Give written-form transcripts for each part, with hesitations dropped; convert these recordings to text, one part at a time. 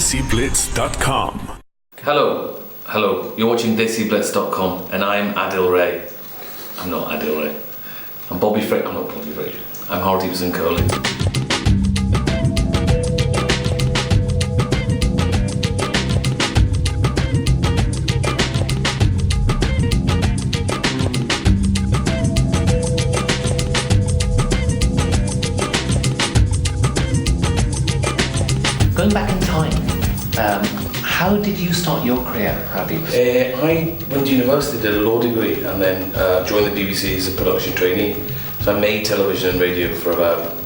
DESIblitz.com. Hello, you're watching DESIblitz.com and I'm Adil Ray. I'm not Adil Ray. I'm not Bobby Fraser. I'm Hardeep Singh Kohli. Going back in time, how did you start your career, Hardeep? I went to university, did a law degree, and then joined the BBC as a production trainee. So I made television and radio for about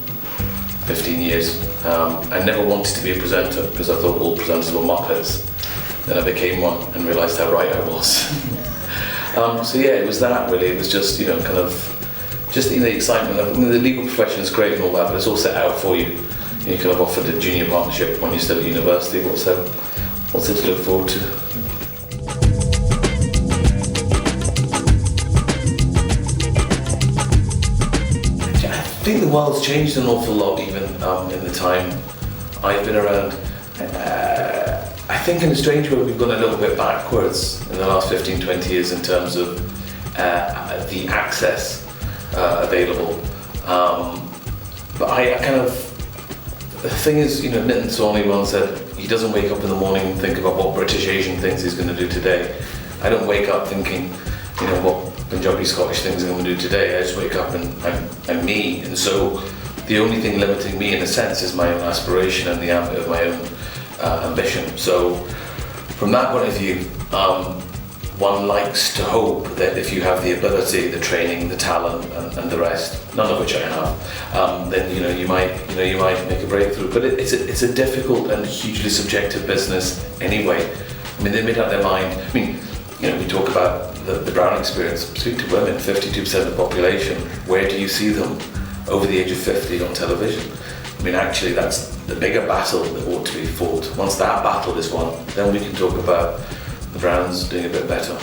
15 years. I never wanted to be a presenter because I thought all presenters were muppets. Then I became one and realised how right I was. It was that really. It was just, the excitement of, the legal profession is great and all that, but it's all set out for you. You kind of offered a junior partnership when you're still at university. What's there to look forward to? I think the world's changed an awful lot even in the time I've been around. I think in a strange way we've gone a little bit backwards in the last 15-20 years in terms of the access available. But the thing is, Nitin Sawhney once said he doesn't wake up in the morning and think about what British Asian thinks he's going to do today. I don't wake up thinking, what Punjabi Scottish things I'm going to do today. I just wake up and I'm me. And so the only thing limiting me in a sense is my own aspiration and the ambit of my own ambition. So from that point of view, one likes to hope that if you have the ability, the training, the talent, and the rest, none of which I have, then you might make a breakthrough. But it's a difficult and hugely subjective business anyway. They made up their mind. We talk about the Brown experience. Speak to women, 52% of the population. Where do you see them over the age of 50 on television? Actually, that's the bigger battle that ought to be fought. Once that battle is won, then we can talk about the Browns doing a bit better.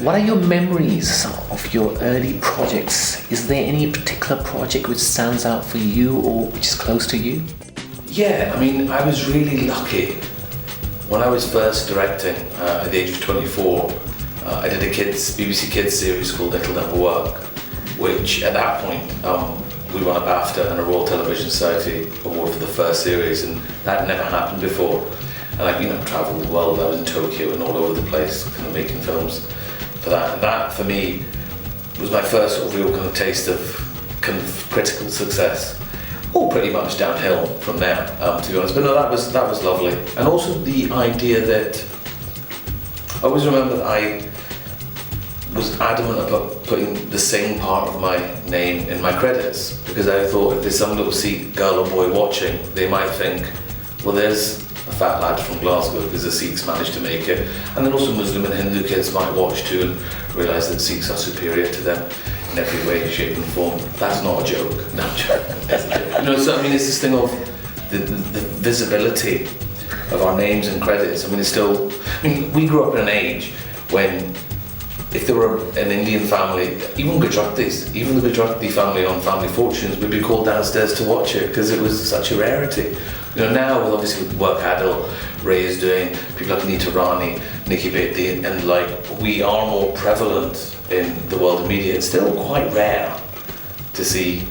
What are your memories of your early projects? Is there any particular project which stands out for you or which is close to you? Yeah, I was really lucky. When I was first directing at the age of 24, I did a BBC Kids series called Little Never Work, which at that point we won a BAFTA and a Royal Television Society award for the first series, and that never happened before. And I travelled the world. I was in Tokyo and all over the place, kind of making films for that. And that, for me, was my first sort of real kind of taste of kind of critical success. All pretty much downhill from there, to be honest. But no, that was lovely. And also the idea that I always remember that I was adamant about putting the same part of my name in my credits, because I thought if there's some little Sikh girl or boy watching, they might think, well, there's a fat lad from Glasgow because the Sikhs managed to make it. And then also Muslim and Hindu kids might watch too and realise that Sikhs are superior to them in every way, shape and form. That's not a joke. No, I'm joking. It's a joke. So it's this thing of the visibility of our names and credits. We grew up in an age when if there were an Indian family, even the Gujarati family on Family Fortunes would be called downstairs to watch it because it was such a rarity. Now with obviously the work Adil Ray is doing, people like Neeta Rani, Nikki Bedi, and we are more prevalent in the world of media. It's still quite rare to see,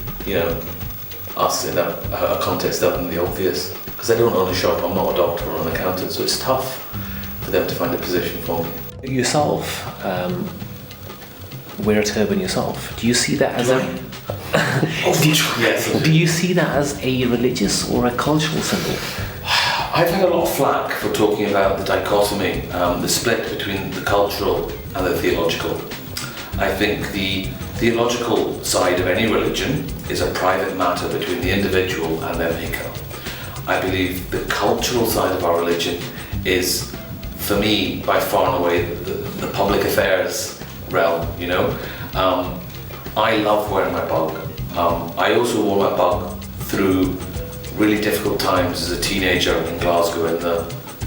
us in a context other than the obvious. Because I don't own a shop, I'm not a doctor or an accountant, so it's tough for them to find a position for me. Yourself, wear a turban yourself. Do you see that as do you see that as a religious or a cultural symbol? I've had a lot of flack for talking about the dichotomy, the split between the cultural and the theological. I think the theological side of any religion is a private matter between the individual and their maker. I believe the cultural side of our religion is, for me, by far and away the public affairs realm, I love wearing my bug. I also wore my bug through really difficult times as a teenager in Glasgow in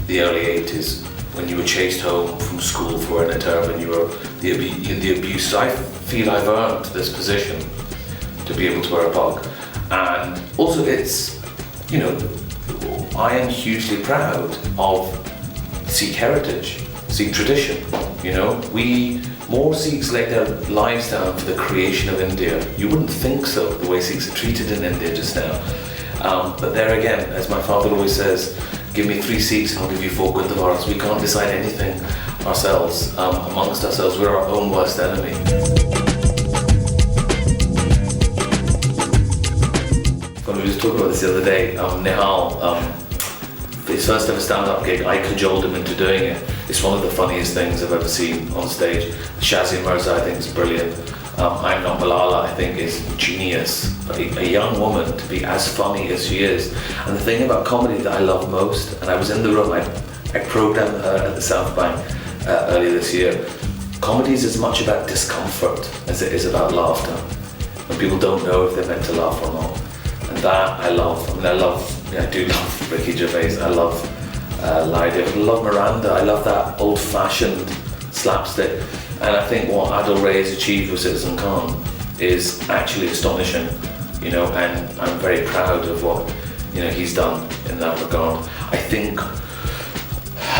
the early 80s, when you were chased home from school for wearing a turban, you were the abuse. So I feel I've earned this position to be able to wear a bug. And also it's, I am hugely proud of Sikh heritage, Sikh tradition. You know, more Sikhs laid their lives down for the creation of India. You wouldn't think so, the way Sikhs are treated in India just now. But there again, as my father always says, give me 3 Sikhs and I'll give you 4 Gurdwaras. We can't decide anything ourselves, amongst ourselves. We're our own worst enemy. When we were just talking about this the other day, Nihal, for his first ever stand-up gig, I cajoled him into doing it. It's one of the funniest things I've ever seen on stage. Shazia Mirza, I think, is brilliant. I'm Not Malala, I think, is genius. A young woman to be as funny as she is. And the thing about comedy that I love most, and I was in the room, I programmed her at the South Bank earlier this year. Comedy is as much about discomfort as it is about laughter. When people don't know if they're meant to laugh or not. And that I love. I do love Ricky Gervais. I love Lydia. I love Miranda. I love that old-fashioned slapstick. And I think what Adil Ray has achieved with Citizen Khan is actually astonishing, you know, and I'm very proud of what, you know, he's done in that regard. I think,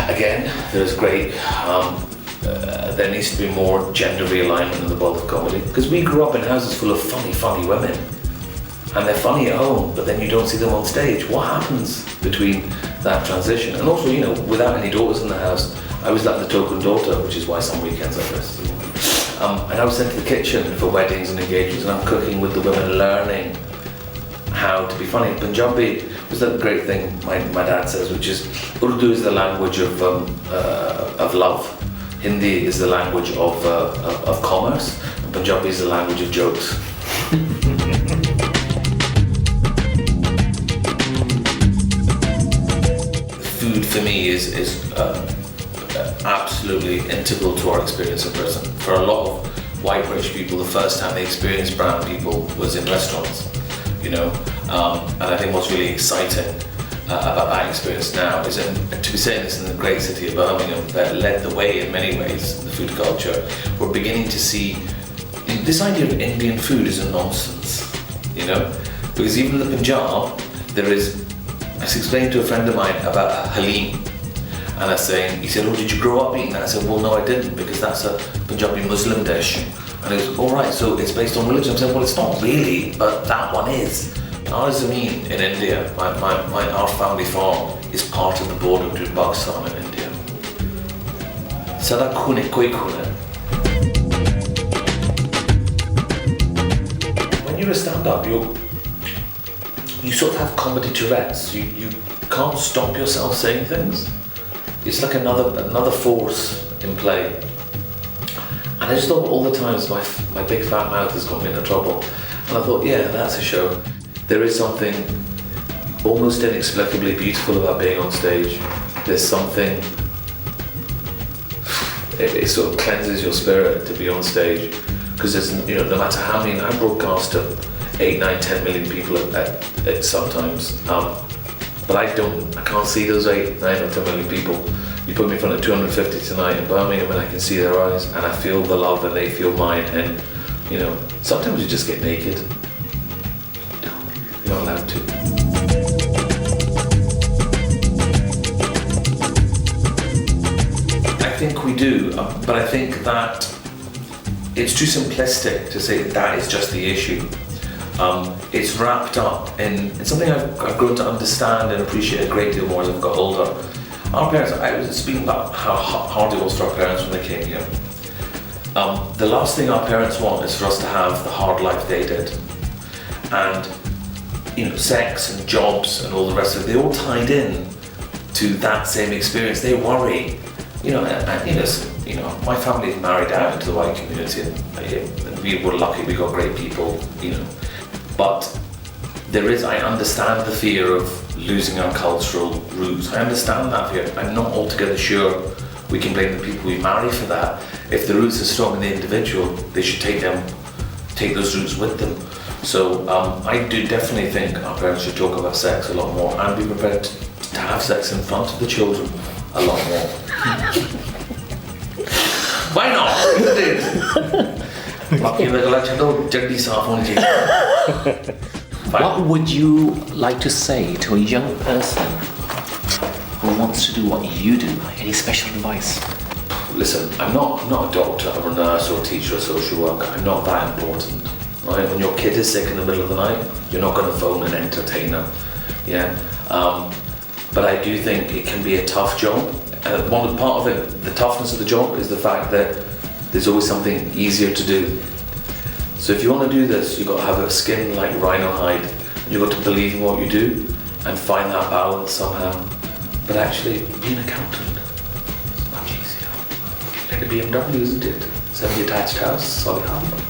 again, there's great, there needs to be more gender realignment in the world of comedy, because we grew up in houses full of funny women, and they're funny at home, but then you don't see them on stage. What happens between that transition? And also, you know, without any daughters in the house, I was like the token daughter, which is why some weekends like this. And I was sent to the kitchen for weddings and engagements, and I'm cooking with the women, learning how to be funny. Punjabi was that great thing my dad says, which is Urdu is the language of love, Hindi is the language of commerce, and Punjabi is the language of jokes. Food for me is absolutely integral to our experience in prison. For a lot of white British people, the first time they experienced brown people was in restaurants, you know. And I think what's really exciting about that experience now is, and to be saying this in the great city of Birmingham that led the way in many ways, the food culture, we're beginning to see this idea of Indian food is a nonsense, you know, because even in the Punjab, there is. I was explaining to a friend of mine about halim. And I was saying, he said, oh, did you grow up eating that? I said, well, no, I didn't, because that's a Punjabi Muslim dish. And he was, all right, so it's based on religion. I said, well, it's not really, but that one is. Our Zameen in India, our family farm, is part of the border between Pakistan and India. Sada khune koi khune. When you're a stand-up, you sort of have comedy Tourette's. You can't stop yourself saying things. It's like another force in play. And I just thought all the times my big fat mouth has got me into trouble. And I thought, yeah, that's a show. There is something almost inexplicably beautiful about being on stage. There's something, it sort of cleanses your spirit to be on stage. Because there's, you know, no matter how many, I broadcast to 8, 9, 10 million people at sometimes. But I can't see those 8, 9 or 10 million people. You put me in front of 250 tonight in Birmingham and I can see their eyes and I feel the love and they feel mine, and, you know, sometimes you just get naked. You're not allowed to. I think we do, but I think that it's too simplistic to say that is just the issue. It's wrapped up in something I've grown to understand and appreciate a great deal more as I've got older. Our parents, I was speaking about how hard it was for our parents when they came here. The last thing our parents want is for us to have the hard life they did. And, you know, sex and jobs and all the rest of it, they all tied in to that same experience. They worry, you know, and you know, my family is married out into the white community, and we were lucky, we got great people, you know. But I understand the fear of losing our cultural roots. I understand that fear. I'm not altogether sure we can blame the people we marry for that. If the roots are strong in the individual, they should take those roots with them. So I do definitely think our parents should talk about sex a lot more and be prepared to have sex in front of the children a lot more. Why not? What would you like to say to a young person who wants to do what you do? Any special advice? Listen, I'm not a doctor or a nurse or a teacher or a social worker. I'm not that important, right? When your kid is sick in the middle of the night, you're not going to phone an entertainer, yeah? But I do think it can be a tough job. One part of it, the toughness of the job, is the fact that there's always something easier to do. So if you want to do this, you've got to have a skin like rhino hide, and you've got to believe in what you do and find that balance somehow. But actually, be an accountant. It's much easier. Like a BMW, isn't it? Semi-attached house, solid harbor.